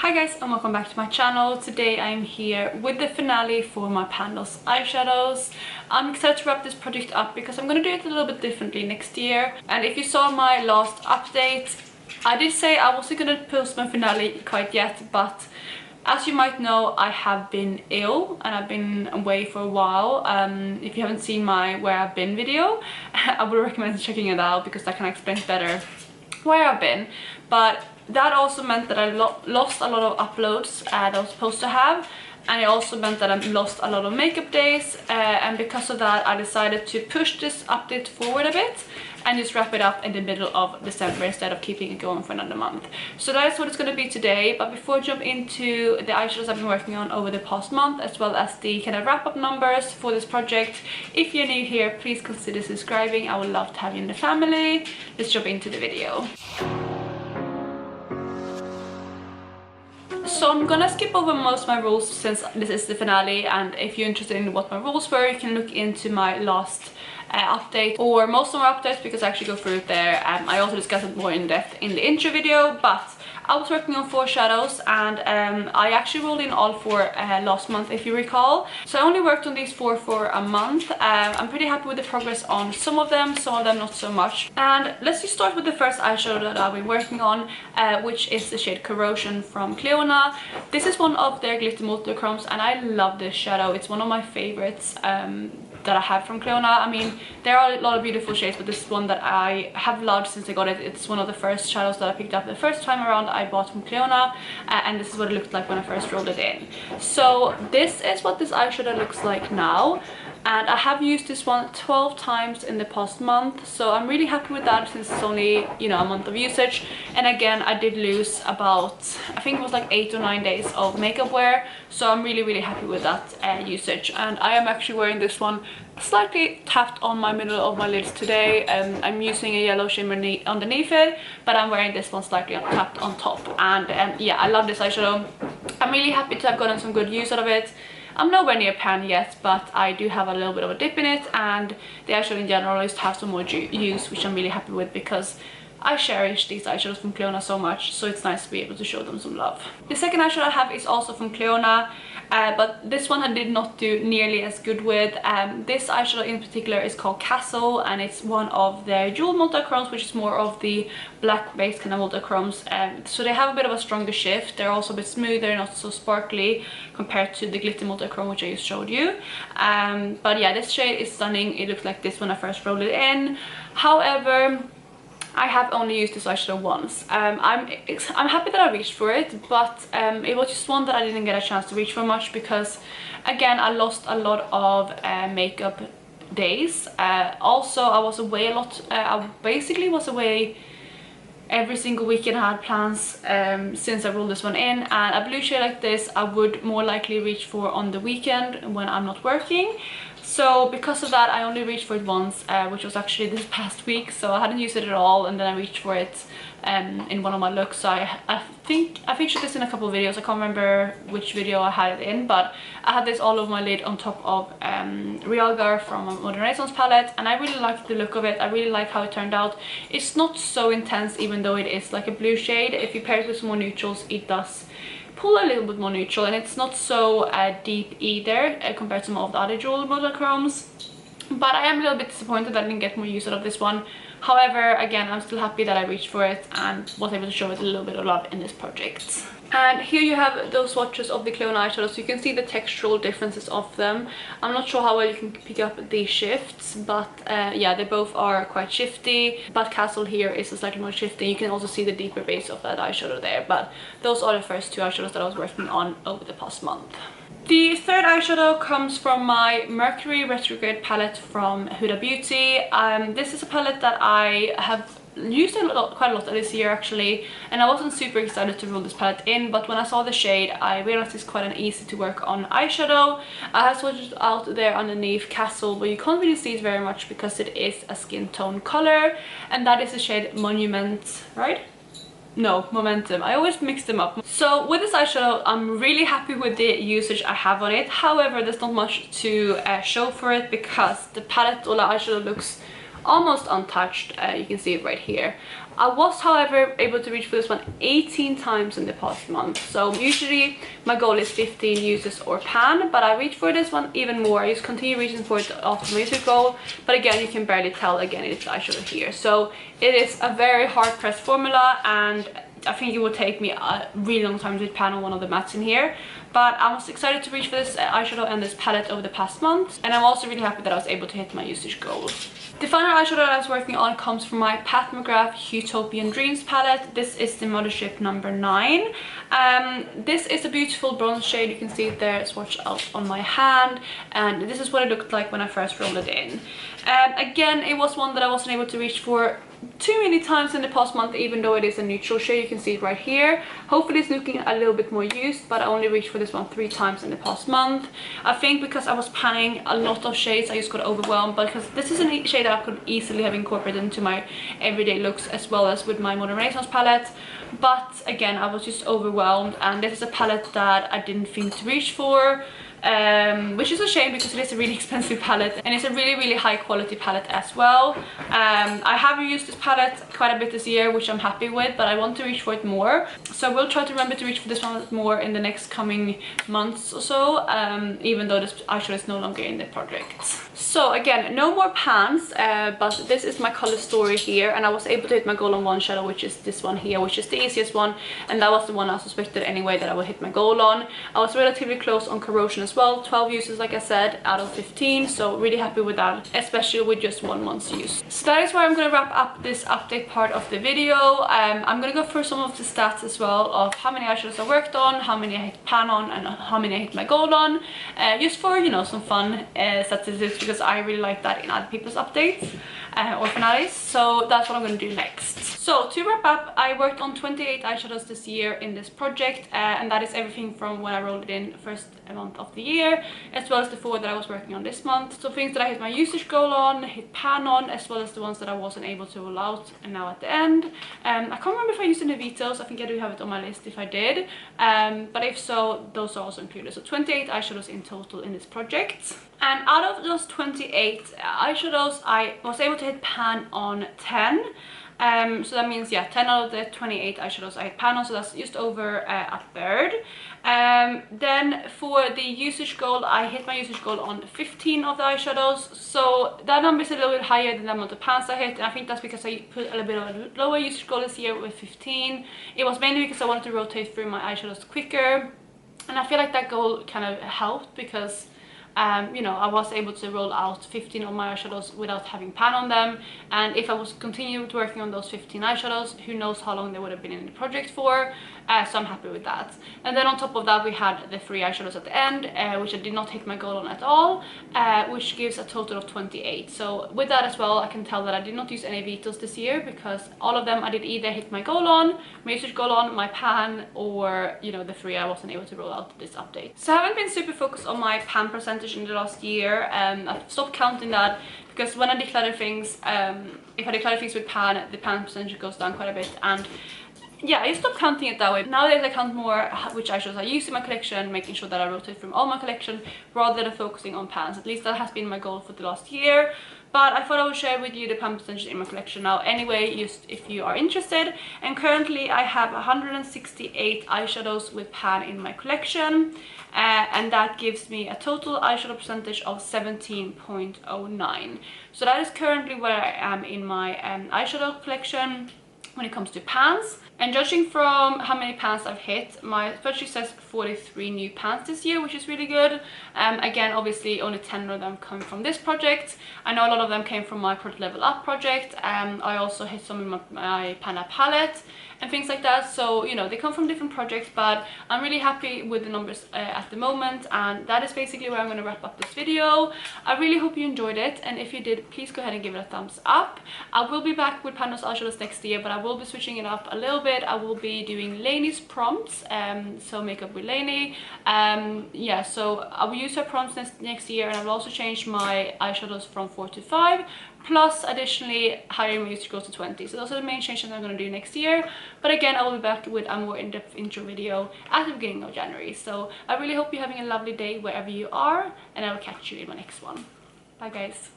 Hi guys and welcome back to my channel. Today I'm here with the finale for my Pan Those Eyeshadows. I'm excited to wrap this project up because I'm going to do it a little bit differently next year. And if you saw my last update, I did say I wasn't going to post my finale quite yet, but as you might know, I have been ill and I've been away for a while. If you haven't seen my where I've been video, I would recommend checking it out because that kind of explains better where I've been. But that also meant that I lost a lot of uploads that I was supposed to have, and it also meant that I lost a lot of makeup days, and because of that I decided to push this update forward a bit and just wrap it up in the middle of December instead of keeping it going for another month. So that is what it's going to be today. But before I jump into the eyeshadows I've been working on over the past month, as well as the kind of wrap-up numbers for this project, if you're new here, please consider subscribing. I would love to have you in the family. Let's jump into the video. So I'm gonna skip over most of my rules since this is the finale, and if you're interested in what my rules were, you can look into my last update or most of my updates because I actually go through it there. I also discuss it more in depth in the intro video, but I was working on 4 shadows and I actually rolled in all 4 last month, if you recall. So I only worked on these 4 for a month. I'm pretty happy with the progress on some of them not so much. And let's just start with the first eyeshadow that I've been working on, which is the shade Corrosion from Clionadh. This is one of their glitter multichromes and I love this shadow. It's one of my favorites that I have from Clionadh. I mean, there are a lot of beautiful shades, but this is one that I have loved since I got it. It's one of the first shadows that I picked up the first time around I bought from Clionadh, and this is what it looked like when I first rolled it in. So this is what this eyeshadow looks like now, and I have used this one 12 times in the past month, so I'm really happy with that since it's only, you know, a month of usage. And again, I did lose about, I think it was like 8 or 9 days of makeup wear, so I'm really happy with that usage. And I am actually wearing this one slightly tapped on my middle of my lids today. I'm using a yellow shimmer underneath it, but I'm wearing this one slightly tapped on top. And yeah, I love this eyeshadow. I'm really happy to have gotten some good use out of it. I'm nowhere near pan yet, but I do have a little bit of a dip in it, and the eyeshadow in general just have some more use, which I'm really happy with because I cherish these eyeshadows from Clionadh so much, so it's nice to be able to show them some love. The second eyeshadow I have is also from Clionadh, but this one I did not do nearly as good with. This eyeshadow in particular is called Castle, and it's one of their jewel multichromes, which is more of the black based kind of multichromes. So they have a bit of a stronger shift. They're also a bit smoother, not so sparkly compared to the glitter multichrome which I just showed you. But yeah, this shade is stunning. It looks like this when I first rolled it in. However, I have only used this eyeshadow once. I'm happy that I reached for it, but it was just one that I didn't get a chance to reach for much because, again, I lost a lot of makeup days. Also, I was away a lot. I basically was away every single weekend. I had plans since I rolled this one in, and a blue shade like this I would more likely reach for on the weekend when I'm not working. So because of that I only reached for it once, which was actually this past week, so I hadn't used it at all, and then I reached for it in one of my looks. So I think I featured this in a couple of videos. I can't remember which video I had it in, but I had this all over my lid on top of Realgar from a Modern Renaissance palette, and I really liked the look of it. I really like how it turned out. It's not so intense even though it is like a blue shade. If you pair it with some more neutrals, it does pull a little bit more neutral, and it's not so deep either compared to some of the other jewel multichromes. But I am a little bit disappointed that I didn't get more use out of this one. However, again, I'm still happy that I reached for it and was able to show it a little bit of love in this project. And here you have those swatches of the Clionadh eyeshadows, so you can see the textural differences of them. I'm not sure how well you can pick up these shifts, but yeah, they both are quite shifty, but Castle here is slightly more shifty. You can also see the deeper base of that eyeshadow there, but those are the first 2 eyeshadows that I was working on over the past month. The third eyeshadow comes from my Mercury Retrograde palette from Huda Beauty. This is a palette that I have used quite a lot this year actually, and I wasn't super excited to roll this palette in, but when I saw the shade I realized it's quite an easy to work on eyeshadow. I have swatched out there underneath Castle, but you can't really see it very much because it is a skin tone color, and that is the shade Monument, right? No, Momentum. I always mix them up. So with this eyeshadow, I'm really happy with the usage I have on it. However, there's not much to show for it because the palette or the eyeshadow looks almost untouched. You can see it right here. I was, however, able to reach for this one 18 times in the past month. So usually my goal is 15 uses or pan, but I reached for this one even more. I just continue reaching for it after my user goal, but again, you can barely tell. Again, it's eyeshadow here. So it is a very hard pressed formula, and I think it will take me a really long time to pan on one of the mattes in here. But I was excited to reach for this eyeshadow and this palette over the past month, and I'm also really happy that I was able to hit my usage goals. The final eyeshadow that I was working on comes from my Pat McGrath Utopian Dreams palette. This is the Mothership number 9. This is a beautiful bronze shade. You can see it there swatched out on my hand, and this is what it looked like when I first rolled it in. Again, it was one that I wasn't able to reach for too many times in the past month, even though it is a neutral shade. You can see it right here. Hopefully it's looking a little bit more used, but I only reached for this one 3 times in the past month. I think because I was panning a lot of shades, I just got overwhelmed, but because this is a shade that I could easily have incorporated into my everyday looks as well as with my Modern Renaissance palette. But again, I was just overwhelmed, and this is a palette that I didn't think to reach for. Which is a shame because it is a really expensive palette, and it's a really high quality palette as well. I have used this palette quite a bit this year, which I'm happy with, but I want to reach for it more. So I will try to remember to reach for this one more in the next coming months or so, even though this eyeshadow is no longer in the project. So again, no more pans, but this is my color story here, and I was able to hit my goal on one shadow, which is this one here, which is the easiest one, and that was the one I suspected anyway that I would hit my goal on. I was relatively close on Corrosion as well, 12 uses like I said out of 15, so really happy with that, especially with just one month's use. So that is where I'm going to wrap up this update part of the video. I'm going to go through some of the stats as well of how many eyeshadows I worked on, how many I hit pan on, and how many I hit my goal on, just for, you know, some fun statistics, because I really like that in other people's updates or finales. So that's what I'm going to do next. So to wrap up, I worked on 28 eyeshadows this year in this project, and that is everything from when I rolled it in first month of the year, as well as the 4 that I was working on this month. So things that I hit my usage goal on, hit pan on, as well as the ones that I wasn't able to roll out and now at the end. I can't remember if I used any vetoes. I think I do have it on my list if I did, but if so, those are also included. So 28 eyeshadows in total in this project. And out of those 28 eyeshadows, I was able to hit pan on 10. So that means, yeah, 10 out of the 28 eyeshadows I hit pan on, so that's just over a third. Then for the usage goal, I hit my usage goal on 15 of the eyeshadows, so that number is a little bit higher than the amount of pans I hit, and I think that's because I put a little bit of a lower usage goal this year with 15. It was mainly because I wanted to rotate through my eyeshadows quicker, and I feel like that goal kind of helped because you know, I was able to roll out 15 of my eyeshadows without having pan on them, and if I was continued working on those 15 eyeshadows, who knows how long they would have been in the project for. So I'm happy with that. And then on top of that, we had the 3 eyeshadows at the end, which I did not hit my goal on at all, which gives a total of 28. So with that as well, I can tell that I did not use any vetoes this year, because all of them I did either hit my goal on, my usage goal on, my pan, or, you know, the 3 I wasn't able to roll out this update. So I haven't been super focused on my pan percentage in the last year. I've stopped counting that, because when I declutter things, if I declutter things with pan, the pan percentage goes down quite a bit, and yeah, I stopped counting it that way. Nowadays I count more which eyeshadows I use in my collection, making sure that I rotate from all my collection rather than focusing on pans. At least that has been my goal for the last year. But I thought I would share with you the pan percentage in my collection now anyway, just if you are interested. And currently I have 168 eyeshadows with pan in my collection, and that gives me a total eyeshadow percentage of 17.09. So that is currently where I am in my eyeshadow collection when it comes to pans. And judging from how many pans I've hit, my spreadsheet says 43 new pans this year, which is really good. Again, obviously only 10 of them come from this project. I know a lot of them came from my Product Level Up project. I also hit some in my Pan palette and things like that. So, you know, they come from different projects, but I'm really happy with the numbers at the moment, and that is basically where I'm going to wrap up this video. I really hope you enjoyed it, and if you did, please go ahead and give it a thumbs up. I will be back with Pan Those Eyeshadows next year, but I will be switching it up a little bit. I will be doing Lainey's prompts, so makeup with Lainey. Yeah, so I will use her prompts next year, and I will also change my eyeshadows from 4 to 5. Plus, additionally, higher my usage goes to 20. So those are the main changes I'm going to do next year. But again, I will be back with a more in-depth intro video at the beginning of January. So I really hope you're having a lovely day wherever you are, and I will catch you in my next one. Bye guys.